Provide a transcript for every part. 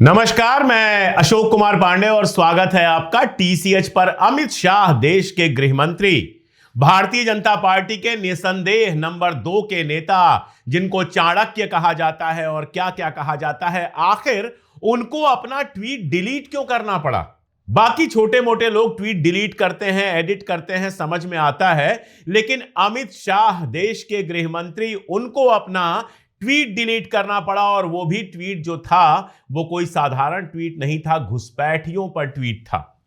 नमस्कार, मैं अशोक कुमार पांडे और स्वागत है आपका टीसीएच पर। अमित शाह देश के गृह मंत्री, भारतीय जनता पार्टी के निसंदेह नंबर 2 के नेता, जिनको चाणक्य कहा जाता है और क्या क्या कहा जाता है, आखिर उनको अपना ट्वीट डिलीट क्यों करना पड़ा? बाकी छोटे मोटे लोग ट्वीट डिलीट करते हैं, एडिट करते हैं, समझ में आता है, लेकिन अमित शाह देश के गृह मंत्री, उनको अपना ट्वीट डिलीट करना पड़ा। और वो भी ट्वीट जो था वो कोई साधारण ट्वीट नहीं था, घुसपैठियों पर ट्वीट था।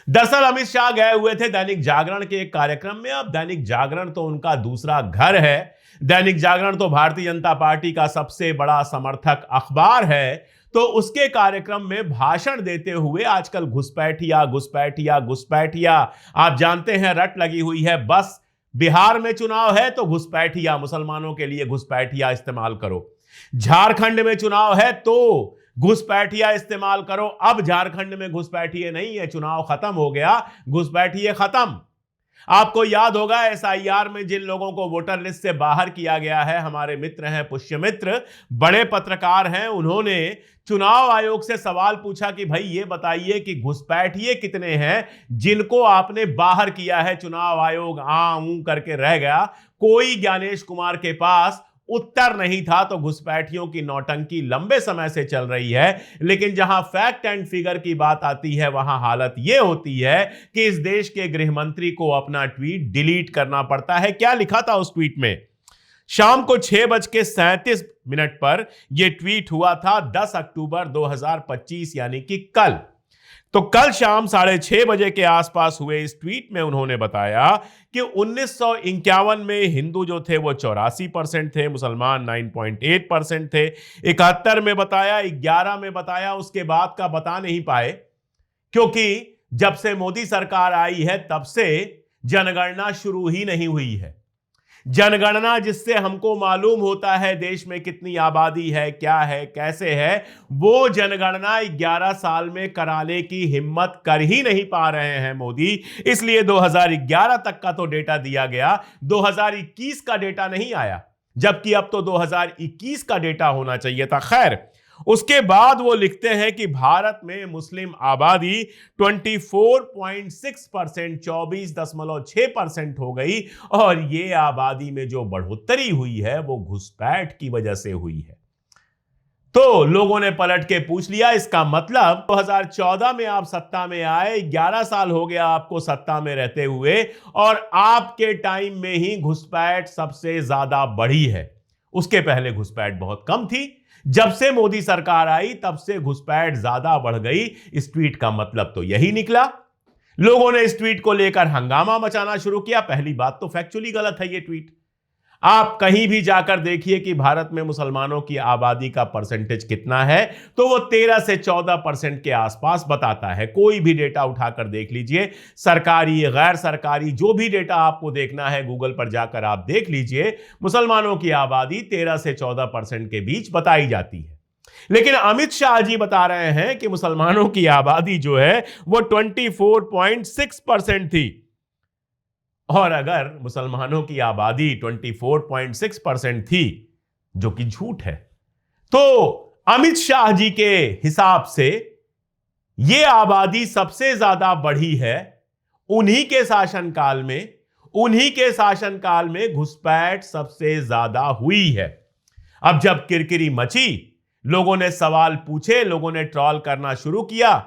दरअसल अमित शाह गए हुए थे दैनिक जागरण के एक कार्यक्रम में। अब दैनिक जागरण तो उनका दूसरा घर है। दैनिक जागरण तो भारतीय जनता पार्टी का सबसे बड़ा समर्थक अखबार है। तो उसके कार्यक्रम में भाषण देते हुए आजकल घुसपैठिया घुसपैठिया घुसपैठिया, आप जानते हैं, रट लगी हुई है। बस बिहार में चुनाव है तो घुसपैठिया, मुसलमानों के लिए घुसपैठिया इस्तेमाल करो। झारखंड में चुनाव है तो घुसपैठिया इस्तेमाल करो। अब झारखंड में घुसपैठिए नहीं है, चुनाव खत्म हो गया, घुसपैठिए खत्म। आपको याद होगा एसआईआर में जिन लोगों को वोटर लिस्ट से बाहर किया गया है, हमारे मित्र हैं, पुष्यमित्र, बड़े पत्रकार हैं, उन्होंने चुनाव आयोग से सवाल पूछा कि भाई ये बताइए कि घुसपैठिए कितने हैं जिनको आपने बाहर किया है। चुनाव आयोग करके रह गया, कोई ज्ञानेश कुमार के पास उत्तर नहीं था। तो घुसपैठियों की नौटंकी लंबे समय से चल रही है, लेकिन जहां फैक्ट एंड फिगर की बात आती है वहां हालत यह होती है कि इस देश के गृह मंत्री को अपना ट्वीट डिलीट करना पड़ता है। क्या लिखा था उस ट्वीट में? शाम को 6:37 पर यह ट्वीट हुआ था, 10 अक्टूबर 2025, यानी कि कल। तो कल शाम 6:30 बजे के आसपास हुए इस ट्वीट में उन्होंने बताया कि 1951 में हिंदू जो थे वो 84% थे, मुसलमान 9.8% थे। 71 में बताया, 11 में बताया, उसके बाद का बता नहीं पाए, क्योंकि जब से मोदी सरकार आई है तब से जनगणना शुरू ही नहीं हुई है। जनगणना जिससे हमको मालूम होता है देश में कितनी आबादी है, क्या है, कैसे है, वो जनगणना 11 साल में कराने की हिम्मत कर ही नहीं पा रहे हैं मोदी। इसलिए 2011 तक का तो डेटा दिया गया, 2021 का डेटा नहीं आया, जबकि अब तो 2021 का डेटा होना चाहिए था। खैर, उसके बाद वो लिखते हैं कि भारत में मुस्लिम आबादी 24.6%, 24.6% हो गई, और ये आबादी में जो बढ़ोतरी हुई है वो घुसपैठ की वजह से हुई है। तो लोगों ने पलट के पूछ लिया, इसका मतलब 2014 में आप सत्ता में आए, 11 साल हो गया आपको सत्ता में रहते हुए, और आपके टाइम में ही घुसपैठ सबसे ज्यादा बढ़ी है। उसके पहले घुसपैठ बहुत कम थी। जब से मोदी सरकार आई तब से घुसपैठ ज्यादा बढ़ गई। इस ट्वीट का मतलब तो यही निकला। लोगों ने इस ट्वीट को लेकर हंगामा मचाना शुरू किया। पहली बात तो फैक्चुअली गलत है ये ट्वीट। आप कहीं भी जाकर देखिए कि भारत में मुसलमानों की आबादी का परसेंटेज कितना है, तो वो 13 से 14% के आसपास बताता है। कोई भी डेटा उठाकर देख लीजिए, सरकारी, गैर सरकारी, जो भी डेटा आपको देखना है गूगल पर जाकर आप देख लीजिए, मुसलमानों की आबादी 13 से 14% के बीच बताई जाती है। लेकिन अमित शाह जी बता रहे हैं कि मुसलमानों की आबादी जो है वो 24.6% थी। और अगर मुसलमानों की आबादी 24.6% थी, जो कि झूठ है, तो अमित शाह जी के हिसाब से यह आबादी सबसे ज्यादा बढ़ी है उन्हीं के शासनकाल में। उन्हीं के शासनकाल में घुसपैठ सबसे ज्यादा हुई है। अब जब किरकिरी मची, लोगों ने सवाल पूछे, लोगों ने ट्रोल करना शुरू किया,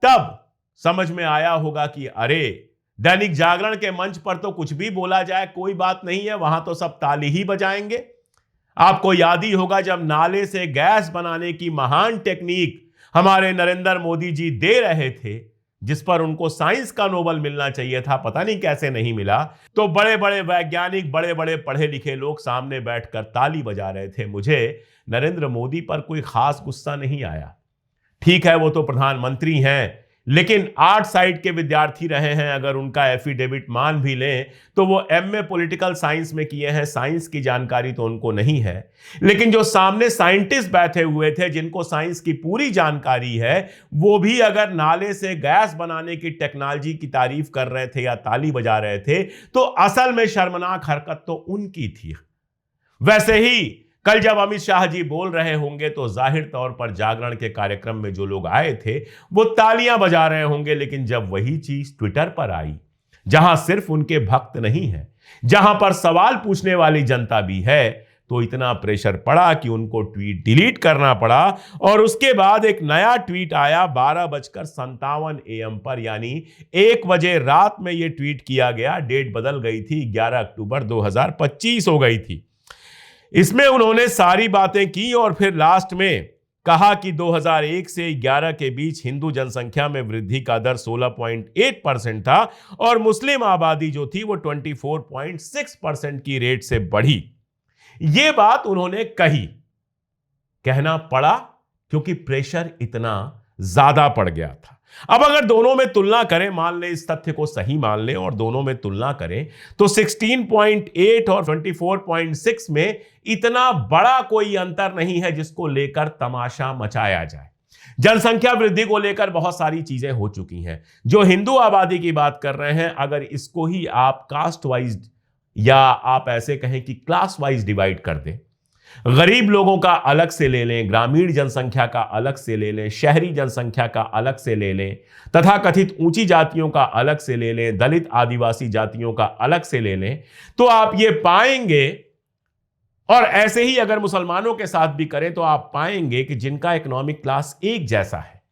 तब समझ में आया होगा कि अरे, दैनिक जागरण के मंच पर तो कुछ भी बोला जाए कोई बात नहीं है, वहां तो सब ताली ही बजाएंगे। आपको याद ही होगा जब नाले से गैस बनाने की महान टेक्निक हमारे नरेंद्र मोदी जी दे रहे थे, जिस पर उनको साइंस का नोबेल मिलना चाहिए था, पता नहीं कैसे नहीं मिला, तो बड़े बड़े वैज्ञानिक, बड़े बड़े पढ़े लिखे लोग सामने बैठकर ताली बजा रहे थे। मुझे नरेंद्र मोदी पर कोई खास गुस्सा नहीं आया। ठीक है, वो तो प्रधानमंत्री हैं, लेकिन 8 साइड के विद्यार्थी रहे हैं। अगर उनका एफिडेविट मान भी लें तो वो एमए पॉलिटिकल साइंस में किए हैं, साइंस की जानकारी तो उनको नहीं है। लेकिन जो सामने साइंटिस्ट बैठे हुए थे जिनको साइंस की पूरी जानकारी है, वो भी अगर नाले से गैस बनाने की टेक्नोलॉजी की तारीफ कर रहे थे या ताली बजा रहे थे, तो असल में शर्मनाक हरकत तो उनकी थी। वैसे ही कल जब अमित शाह जी बोल रहे होंगे तो जाहिर तौर पर जागरण के कार्यक्रम में जो लोग आए थे वो तालियां बजा रहे होंगे, लेकिन जब वही चीज ट्विटर पर आई, जहां सिर्फ उनके भक्त नहीं है, जहां पर सवाल पूछने वाली जनता भी है, तो इतना प्रेशर पड़ा कि उनको ट्वीट डिलीट करना पड़ा। और उसके बाद एक नया ट्वीट आया 12:57 AM पर, यानी 1 बजे रात में यह ट्वीट किया गया। डेट बदल गई थी, 11 अक्टूबर 2025 हो गई थी। इसमें उन्होंने सारी बातें की और फिर लास्ट में कहा कि 2001 से 11 के बीच हिंदू जनसंख्या में वृद्धि का दर 16.8% था और मुस्लिम आबादी जो थी वो 24.6% की रेट से बढ़ी। यह बात उन्होंने कहना पड़ा क्योंकि प्रेशर इतना ज्यादा पड़ गया था। अब अगर दोनों में तुलना करें, मान लें इस तथ्य को सही मान लें और दोनों में तुलना करें, तो 16.8 और 24.6 में इतना बड़ा कोई अंतर नहीं है जिसको लेकर तमाशा मचाया जाए। जनसंख्या वृद्धि को लेकर बहुत सारी चीजें हो चुकी हैं। जो हिंदू आबादी की बात कर रहे हैं, अगर इसको ही आप कास्ट वाइज या आप ऐसे कहें कि क्लास वाइज डिवाइड कर दें, गरीब लोगों का अलग से ले लें, ग्रामीण जनसंख्या का अलग से ले लें, शहरी जनसंख्या का अलग से ले लें, तथा कथित ऊंची जातियों का अलग से ले लें, दलित आदिवासी जातियों का अलग से ले लें, तो आप ये पाएंगे, और ऐसे ही अगर मुसलमानों के साथ भी करें तो आप पाएंगे कि जिनका इकोनॉमिक क्लास एक जैसा है,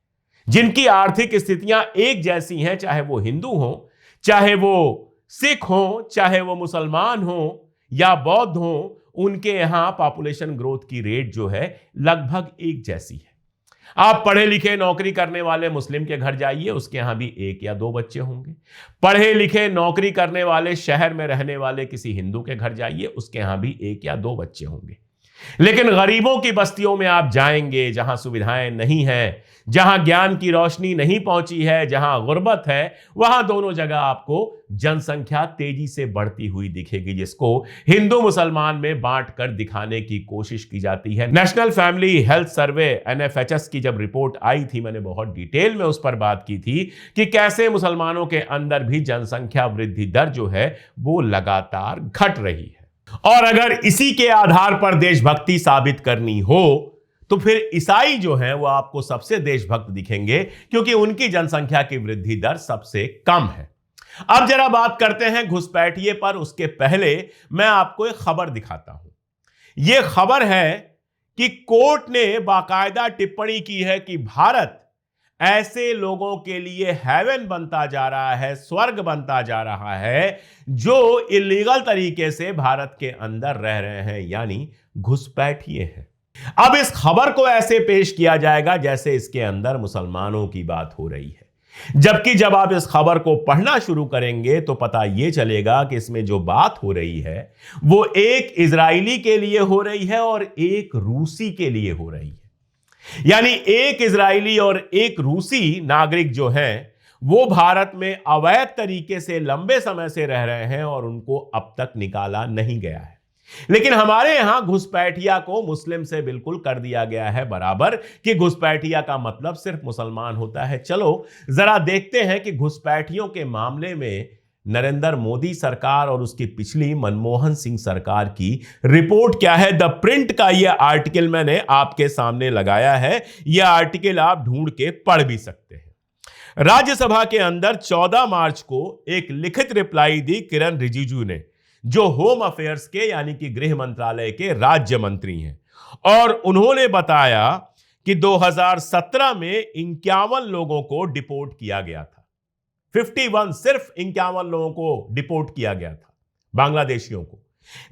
जिनकी आर्थिक स्थितियां एक जैसी हैं, चाहे वो हिंदू हो, चाहे वो सिख हो, चाहे वो मुसलमान हो या बौद्ध हो, उनके यहां पॉपुलेशन ग्रोथ की रेट जो है लगभग एक जैसी है। आप पढ़े लिखे नौकरी करने वाले मुस्लिम के घर जाइए, उसके यहां भी 1 या 2 बच्चे होंगे। पढ़े लिखे नौकरी करने वाले शहर में रहने वाले किसी हिंदू के घर जाइए, उसके यहां भी 1 या 2 बच्चे होंगे। लेकिन गरीबों की बस्तियों में आप जाएंगे, जहां सुविधाएं नहीं है, जहां ज्ञान की रोशनी नहीं पहुंची है, जहां गुर्बत है, वहां दोनों जगह आपको जनसंख्या तेजी से बढ़ती हुई दिखेगी, जिसको हिंदू मुसलमान में बांट कर दिखाने की कोशिश की जाती है। National family health survey NFHS की जब रिपोर्ट आई थी, मैंने बहुत डिटेल में उस पर बात की थी कि कैसे मुसलमानों के अंदर भी जनसंख्या वृद्धि दर जो है वो लगातार घट रही है। और अगर इसी के आधार पर देशभक्ति साबित करनी हो तो फिर ईसाई जो हैं वो आपको सबसे देशभक्त दिखेंगे, क्योंकि उनकी जनसंख्या की वृद्धि दर सबसे कम है। अब जरा बात करते हैं घुसपैठिए पर। उसके पहले मैं आपको एक खबर दिखाता हूं। यह खबर है कि कोर्ट ने बाकायदा टिप्पणी की है कि भारत ऐसे लोगों के लिए हेवन बनता जा रहा है, स्वर्ग बनता जा रहा है, जो इलीगल तरीके से भारत के अंदर रह रहे हैं, यानी घुसपैठिए हैं। अब इस खबर को ऐसे पेश किया जाएगा जैसे इसके अंदर मुसलमानों की बात हो रही है, जबकि जब आप इस खबर को पढ़ना शुरू करेंगे तो पता यह चलेगा कि इसमें जो बात हो रही है वो एक इजरायली के लिए हो रही है और एक रूसी के लिए हो रही है। यानी एक इजरायली और एक रूसी नागरिक जो हैं वो भारत में अवैध तरीके से लंबे समय से रह रहे हैं और उनको अब तक निकाला नहीं गया है। लेकिन हमारे यहां घुसपैठिया को मुस्लिम से बिल्कुल कर दिया गया है बराबर, कि घुसपैठिया का मतलब सिर्फ मुसलमान होता है। चलो जरा देखते हैं कि घुसपैठियों के मामले में नरेंद्र मोदी सरकार और उसकी पिछली मनमोहन सिंह सरकार की रिपोर्ट क्या है। द प्रिंट का यह आर्टिकल मैंने आपके सामने लगाया है। यह आर्टिकल आप ढूंढ के पढ़ भी सकते हैं। राज्यसभा के अंदर 14 मार्च को एक लिखित रिप्लाई दी किरण रिजिजू ने, जो होम अफेयर्स के यानी कि गृह मंत्रालय के राज्य मंत्री हैं, और उन्होंने बताया कि 2017 में 51 लोगों को डिपोर्ट किया गया था। 51, सिर्फ 51 लोगों को डिपोर्ट किया गया था, बांग्लादेशियों को।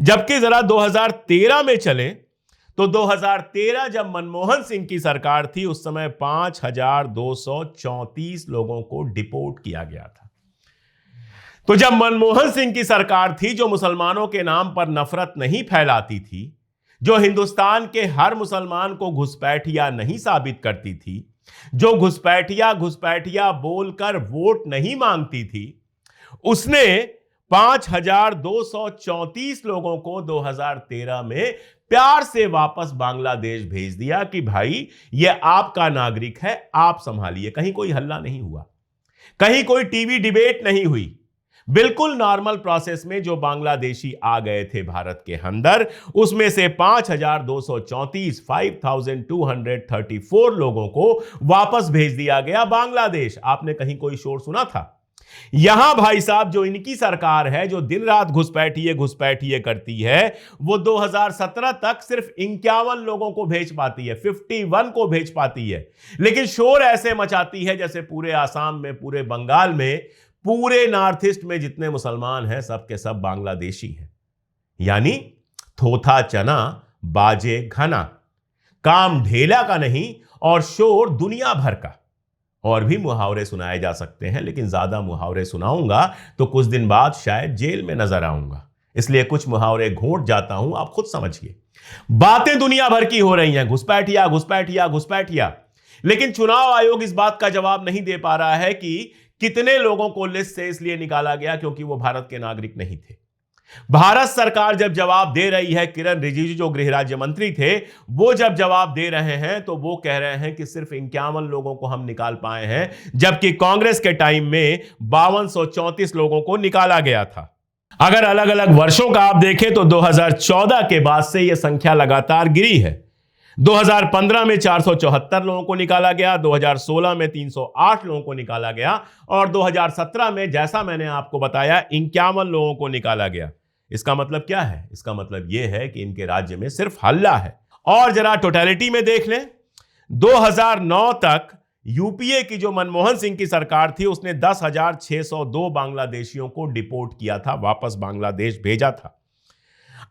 जबकि जरा 2013 में चले तो 2013 जब मनमोहन सिंह की सरकार थी, उस समय 5234 लोगों को डिपोर्ट किया गया था। तो जब मनमोहन सिंह की सरकार थी, जो मुसलमानों के नाम पर नफरत नहीं फैलाती थी, जो हिंदुस्तान के हर मुसलमान को घुसपैठिया नहीं साबित करती थी, जो घुसपैठिया बोलकर वोट नहीं मांगती थी, उसने 5234 लोगों को 2013 में प्यार से वापस बांग्लादेश भेज दिया कि भाई ये आपका नागरिक है, आप संभालिए। कहीं कोई हल्ला नहीं हुआ, कहीं कोई टीवी डिबेट नहीं हुई, बिल्कुल नॉर्मल प्रोसेस में जो बांग्लादेशी आ गए थे भारत के अंदर, उसमें से 5,234 5,234 लोगों को वापस भेज दिया गया बांग्लादेश। आपने कहीं कोई शोर सुना था? यहां भाई साहब जो इनकी सरकार है, जो दिन रात घुसपैठिए करती है, वो 2017 तक सिर्फ 51 लोगों को भेज पाती है, 51 को भेज पाती है। लेकिन शोर ऐसे मचाती है जैसे पूरे आसाम में, पूरे बंगाल में, पूरे नॉर्थ ईस्ट में जितने मुसलमान हैं सब के सब बांग्लादेशी हैं। यानी थोथा चना बाजे घना, काम ढेला का नहीं और शोर दुनिया भर का। और भी मुहावरे सुनाए जा सकते हैं, लेकिन ज्यादा मुहावरे सुनाऊंगा तो कुछ दिन बाद शायद जेल में नजर आऊंगा, इसलिए कुछ मुहावरे घोंट जाता हूं, आप खुद समझिए। बातें दुनिया भर की हो रही हैं, घुसपैठिया घुसपैठिया घुसपैठिया, लेकिन चुनाव आयोग इस बात का जवाब नहीं दे पा रहा है कि कितने लोगों को लिस्ट से इसलिए निकाला गया क्योंकि वो भारत के नागरिक नहीं थे। भारत सरकार जब जवाब दे रही है, किरण रिजिजू जो गृह राज्य मंत्री थे, वो जब जवाब दे रहे हैं तो वो कह रहे हैं कि सिर्फ 51 लोगों को हम निकाल पाए हैं, जबकि कांग्रेस के टाइम में 5234 लोगों को निकाला गया था। अगर अलग अलग वर्षों का आप देखें तो 2014 के बाद से यह संख्या लगातार गिरी है। 2015 में 474 लोगों को निकाला गया, 2016 में 308 लोगों को निकाला गया और 2017 में, जैसा मैंने आपको बताया, 51 लोगों को निकाला गया। इसका मतलब क्या है? इसका मतलब यह है कि इनके राज्य में सिर्फ हल्ला है। और जरा टोटलिटी में देख लें, 2009 तक यूपीए की जो मनमोहन सिंह की सरकार थी, उसने 10,602 बांग्लादेशियों को डिपोर्ट किया था, वापस बांग्लादेश भेजा था।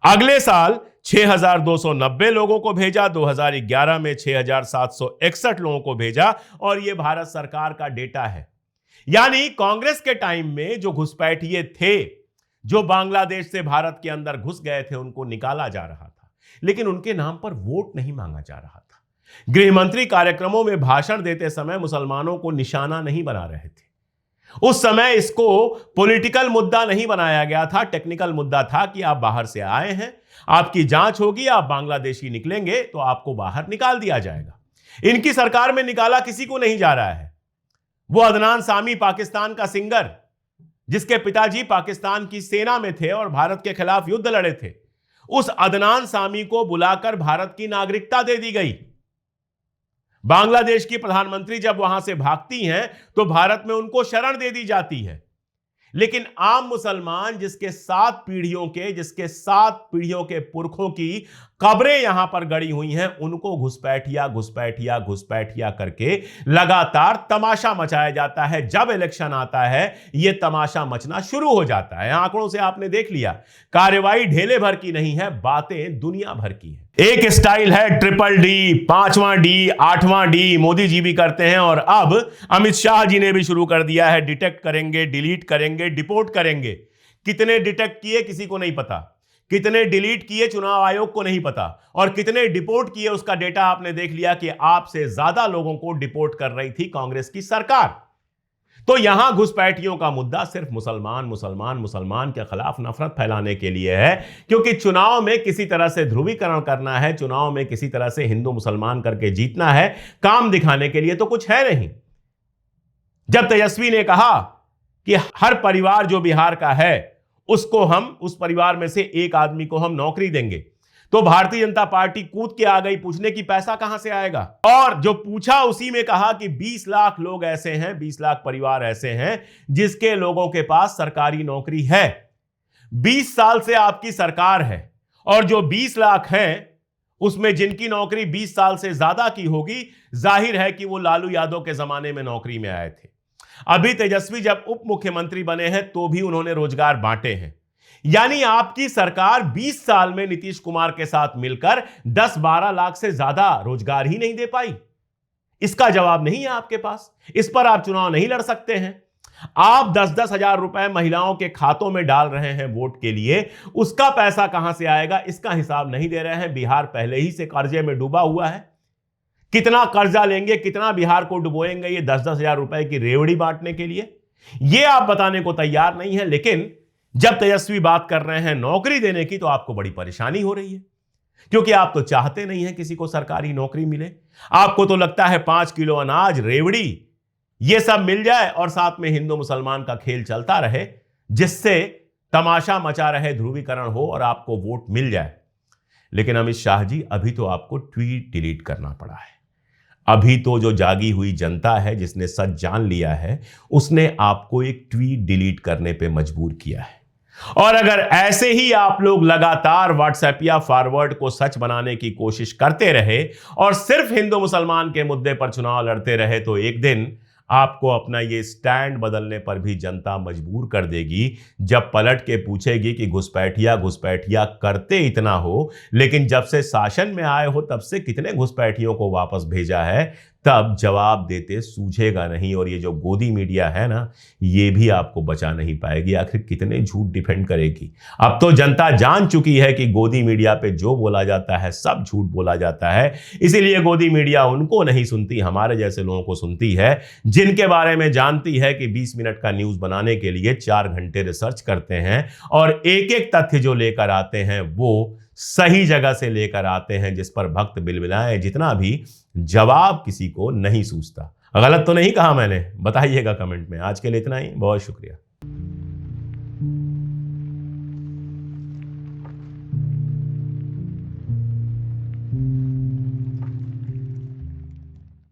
अगले साल 6,290 लोगों को भेजा, 2011 में 6,761 लोगों को भेजा, और यह भारत सरकार का डेटा है। यानी कांग्रेस के टाइम में जो घुसपैठिए थे, जो बांग्लादेश से भारत के अंदर घुस गए थे, उनको निकाला जा रहा था, लेकिन उनके नाम पर वोट नहीं मांगा जा रहा था। गृह मंत्री कार्यक्रमों में भाषण देते समय मुसलमानों को निशाना नहीं बना रहे थे। उस समय इसको पॉलिटिकल मुद्दा नहीं बनाया गया था, टेक्निकल मुद्दा था कि आप बाहर से आए हैं, आपकी जांच होगी, आप बांग्लादेशी निकलेंगे तो आपको बाहर निकाल दिया जाएगा। इनकी सरकार में निकाला किसी को नहीं जा रहा है। वो अदनान सामी, पाकिस्तान का सिंगर, जिसके पिताजी पाकिस्तान की सेना में थे और भारत के खिलाफ युद्ध लड़े थे, उस अदनान सामी को बुलाकर भारत की नागरिकता दे दी गई। बांग्लादेश की प्रधानमंत्री जब वहां से भागती हैं तो भारत में उनको शरण दे दी जाती है। लेकिन आम मुसलमान जिसके 7 पीढ़ियों के पुरखों की कब्रें यहां पर गड़ी हुई हैं, उनको घुसपैठिया करके लगातार तमाशा मचाया जाता है। जब इलेक्शन आता है यह तमाशा मचना शुरू हो जाता है। आंकड़ों से आपने देख लिया, कार्रवाई ढेले भर की नहीं है, बातें दुनिया भर की है। एक स्टाइल है ट्रिपल डी, 5वां डी, 8वां डी, मोदी जी भी करते हैं और अब अमित शाह जी ने भी शुरू कर दिया है। डिटेक्ट करेंगे, डिलीट करेंगे, डिपोर्ट करेंगे। कितने डिटेक्ट किए किसी को नहीं पता, कितने डिलीट किए चुनाव आयोग को नहीं पता, और कितने डिपोर्ट किए उसका डेटा आपने देख लिया कि आपसे ज्यादा लोगों को डिपोर्ट कर रही थी कांग्रेस की सरकार। तो यहां घुसपैठियों का मुद्दा सिर्फ मुसलमान के खिलाफ नफरत फैलाने के लिए है, क्योंकि चुनाव में किसी तरह से ध्रुवीकरण करना है, चुनाव में किसी तरह से हिंदू मुसलमान करके जीतना है, काम दिखाने के लिए तो कुछ है नहीं। जब तेजस्वी ने कहा कि हर परिवार जो बिहार का है उसको हम, उस परिवार में से एक आदमी को हम नौकरी देंगे, तो भारतीय जनता पार्टी कूद के आ गई पूछने की पैसा कहां से आएगा। और जो पूछा उसी में कहा कि 20 लाख लोग ऐसे हैं, 20 लाख परिवार ऐसे हैं जिसके लोगों के पास सरकारी नौकरी है। 20 साल से आपकी सरकार है और जो 20 लाख हैं उसमें जिनकी नौकरी 20 साल से ज्यादा की होगी, जाहिर है कि वो लालू यादव के जमाने में नौकरी में आए थे। अभी तेजस्वी जब उप मुख्यमंत्री बने हैं तो भी उन्होंने रोजगार बांटे हैं। यानी आपकी सरकार 20 साल में नीतीश कुमार के साथ मिलकर 10-12 लाख से ज्यादा रोजगार ही नहीं दे पाई। इसका जवाब नहीं है आपके पास, इस पर आप चुनाव नहीं लड़ सकते हैं। आप 10-10 हजार रुपए महिलाओं के खातों में डाल रहे हैं वोट के लिए, उसका पैसा कहां से आएगा इसका हिसाब नहीं दे रहे हैं। बिहार पहले ही से कर्जे में डूबा हुआ है, कितना कर्जा लेंगे, कितना बिहार को डुबोएंगे ये 10-10 हजार रुपए की रेवड़ी बांटने के लिए, ये आप बताने को तैयार नहीं है। लेकिन जब तेजस्वी बात कर रहे हैं नौकरी देने की तो आपको बड़ी परेशानी हो रही है, क्योंकि आप तो चाहते नहीं हैं किसी को सरकारी नौकरी मिले। आपको तो लगता है 5 किलो अनाज, रेवड़ी, ये सब मिल जाए और साथ में हिंदू मुसलमान का खेल चलता रहे, जिससे तमाशा मचा रहे ध्रुवीकरण हो और आपको वोट मिल जाए। लेकिन अमित शाह जी, अभी तो आपको ट्वीट डिलीट करना पड़ा है। अभी तो जो जागी हुई जनता है, जिसने सच जान लिया है, उसने आपको एक ट्वीट डिलीट करने पे मजबूर किया है। और अगर ऐसे ही आप लोग लगातार व्हाट्सएप या फॉरवर्ड को सच बनाने की कोशिश करते रहे और सिर्फ हिंदू मुसलमान के मुद्दे पर चुनाव लड़ते रहे, तो एक दिन आपको अपना ये स्टैंड बदलने पर भी जनता मजबूर कर देगी। जब पलट के पूछेगी कि घुसपैठिया घुसपैठिया करते इतना हो, लेकिन जब से शासन में आए हो तब से कितने घुसपैठियों को वापस भेजा है, तब जवाब देते सूझेगा नहीं। और ये जो गोदी मीडिया है ना, ये भी आपको बचा नहीं पाएगी। आखिर कितने झूठ डिफेंड करेगी? अब तो जनता जान चुकी है कि गोदी मीडिया पे जो बोला जाता है सब झूठ बोला जाता है। इसीलिए गोदी मीडिया उनको नहीं सुनती, हमारे जैसे लोगों को सुनती है, जिनके बारे में जानती है कि 20 मिनट का न्यूज बनाने के लिए 4 घंटे रिसर्च करते हैं और एक एक तथ्य जो लेकर आते हैं वो सही जगह से लेकर आते हैं, जिस पर भक्त बिलबिलाएं जितना भी, जवाब किसी को नहीं सूझता। गलत तो नहीं कहा मैंने? बताइएगा कमेंट में। आज के लिए इतना ही, बहुत शुक्रिया।